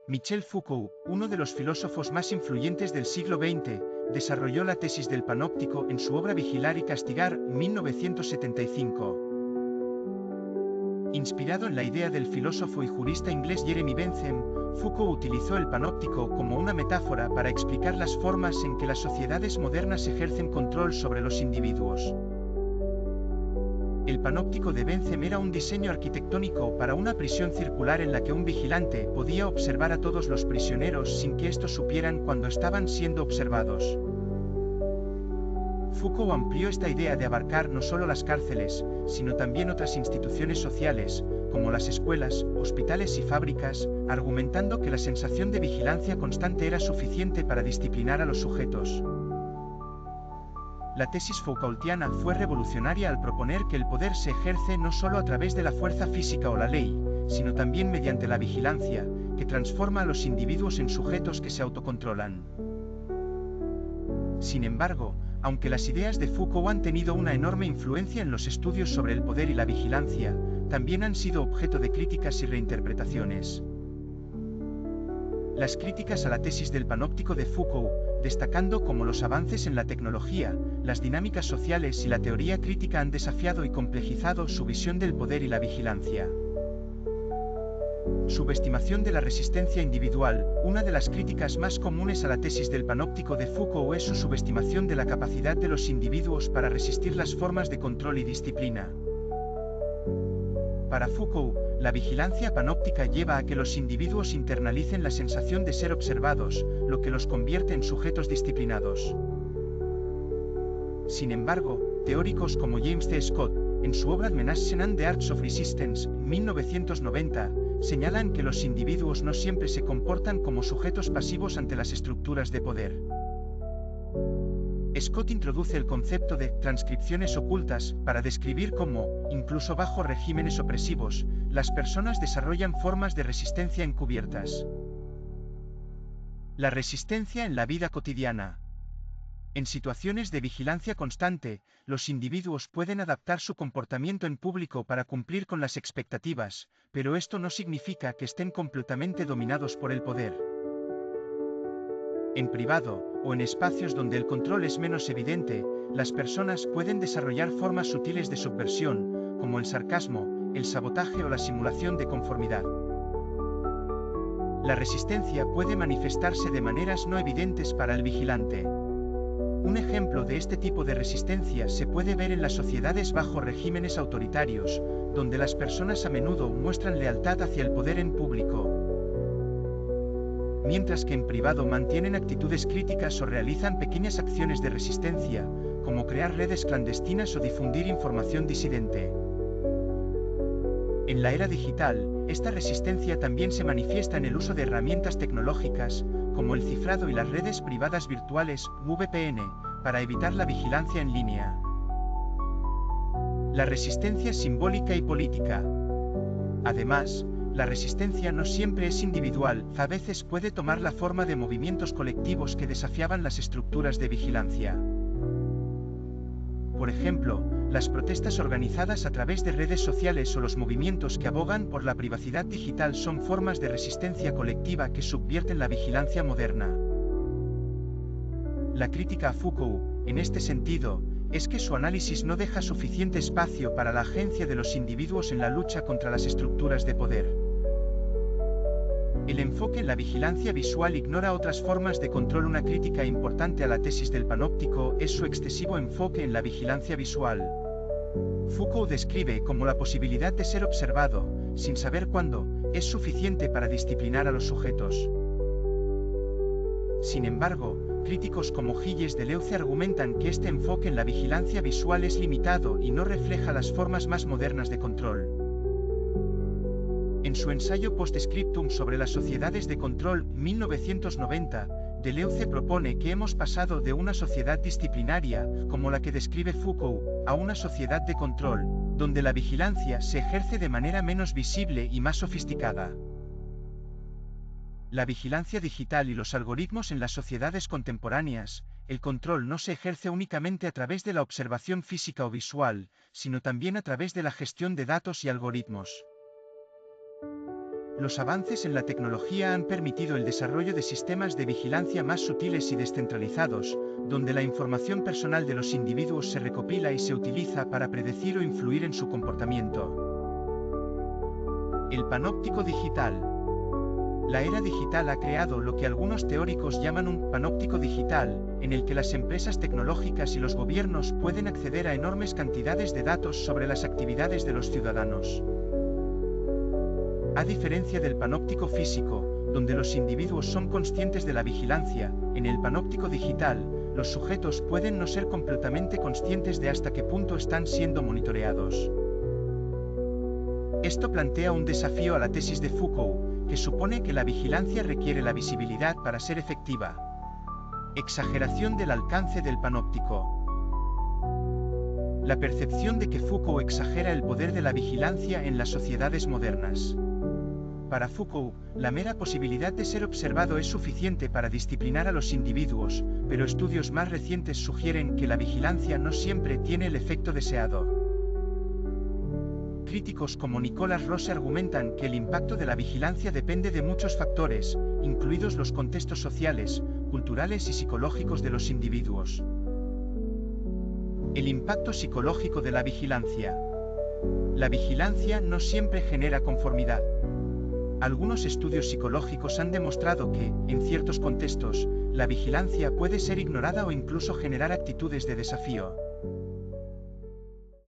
Michel Foucault, uno de los filósofos más influyentes del siglo XX, desarrolló la tesis del panóptico en su obra Vigilar y castigar, 1975. Inspirado en la idea del filósofo y jurista inglés Jeremy Bentham, Foucault utilizó el panóptico como una metáfora para explicar las formas en que las sociedades modernas ejercen control sobre los individuos. El panóptico de Bentham era un diseño arquitectónico para una prisión circular en la que un vigilante podía observar a todos los prisioneros sin que estos supieran cuando estaban siendo observados. Foucault amplió esta idea de abarcar no solo las cárceles, sino también otras instituciones sociales, como las escuelas, hospitales y fábricas, argumentando que la sensación de vigilancia constante era suficiente para disciplinar a los sujetos. La tesis Foucaultiana fue revolucionaria al proponer que el poder se ejerce no solo a través de la fuerza física o la ley, sino también mediante la vigilancia, que transforma a los individuos en sujetos que se autocontrolan. Sin embargo, aunque las ideas de Foucault han tenido una enorme influencia en los estudios sobre el poder y la vigilancia, también han sido objeto de críticas y reinterpretaciones. Las críticas a la tesis del panóptico de Foucault, destacando como los avances en la tecnología, las dinámicas sociales y la teoría crítica han desafiado y complejizado su visión del poder y la vigilancia. Subestimación de la resistencia individual. Una de las críticas más comunes a la tesis del panóptico de Foucault es su subestimación de la capacidad de los individuos para resistir las formas de control y disciplina. Para Foucault, la vigilancia panóptica lleva a que los individuos internalicen la sensación de ser observados, lo que los convierte en sujetos disciplinados. Sin embargo, teóricos como James C. Scott, en su obra Menaces and the Arts of Resistance, 1990, señalan que los individuos no siempre se comportan como sujetos pasivos ante las estructuras de poder. Scott introduce el concepto de transcripciones ocultas para describir cómo, incluso bajo regímenes opresivos, las personas desarrollan formas de resistencia encubiertas. La resistencia en la vida cotidiana. En situaciones de vigilancia constante, los individuos pueden adaptar su comportamiento en público para cumplir con las expectativas, pero esto no significa que estén completamente dominados por el poder. En privado, o en espacios donde el control es menos evidente, las personas pueden desarrollar formas sutiles de subversión, como el sarcasmo, el sabotaje o la simulación de conformidad. La resistencia puede manifestarse de maneras no evidentes para el vigilante. Un ejemplo de este tipo de resistencia se puede ver en las sociedades bajo regímenes autoritarios, donde las personas a menudo muestran lealtad hacia el poder en público, mientras que en privado mantienen actitudes críticas o realizan pequeñas acciones de resistencia, como crear redes clandestinas o difundir información disidente. En la era digital, esta resistencia también se manifiesta en el uso de herramientas tecnológicas, como el cifrado y las redes privadas virtuales, VPN, para evitar la vigilancia en línea. La resistencia simbólica y política. Además, la resistencia no siempre es individual, a veces puede tomar la forma de movimientos colectivos que desafiaban las estructuras de vigilancia. Por ejemplo, las protestas organizadas a través de redes sociales o los movimientos que abogan por la privacidad digital son formas de resistencia colectiva que subvierten la vigilancia moderna. La crítica a Foucault, en este sentido, es que su análisis no deja suficiente espacio para la agencia de los individuos en la lucha contra las estructuras de poder. El enfoque en la vigilancia visual ignora otras formas de control. Una crítica importante a la tesis del panóptico es su excesivo enfoque en la vigilancia visual. Foucault describe como la posibilidad de ser observado, sin saber cuándo, es suficiente para disciplinar a los sujetos. Sin embargo, críticos como Gilles Deleuze argumentan que este enfoque en la vigilancia visual es limitado y no refleja las formas más modernas de control. En su ensayo Postscriptum sobre las sociedades de control, 1990, Deleuze propone que hemos pasado de una sociedad disciplinaria, como la que describe Foucault, a una sociedad de control, donde la vigilancia se ejerce de manera menos visible y más sofisticada. La vigilancia digital y los algoritmos en las sociedades contemporáneas, el control no se ejerce únicamente a través de la observación física o visual, sino también a través de la gestión de datos y algoritmos. Los avances en la tecnología han permitido el desarrollo de sistemas de vigilancia más sutiles y descentralizados, donde la información personal de los individuos se recopila y se utiliza para predecir o influir en su comportamiento. El panóptico digital. La era digital ha creado lo que algunos teóricos llaman un panóptico digital, en el que las empresas tecnológicas y los gobiernos pueden acceder a enormes cantidades de datos sobre las actividades de los ciudadanos. A diferencia del panóptico físico, donde los individuos son conscientes de la vigilancia, en el panóptico digital, los sujetos pueden no ser completamente conscientes de hasta qué punto están siendo monitoreados. Esto plantea un desafío a la tesis de Foucault, que supone que la vigilancia requiere la visibilidad para ser efectiva. Exageración del alcance del panóptico. La percepción de que Foucault exagera el poder de la vigilancia en las sociedades modernas. Para Foucault, la mera posibilidad de ser observado es suficiente para disciplinar a los individuos, pero estudios más recientes sugieren que la vigilancia no siempre tiene el efecto deseado. Críticos como Nicolas Rose argumentan que el impacto de la vigilancia depende de muchos factores, incluidos los contextos sociales, culturales y psicológicos de los individuos. El impacto psicológico de la vigilancia. La vigilancia no siempre genera conformidad. Algunos estudios psicológicos han demostrado que, en ciertos contextos, la vigilancia puede ser ignorada o incluso generar actitudes de desafío.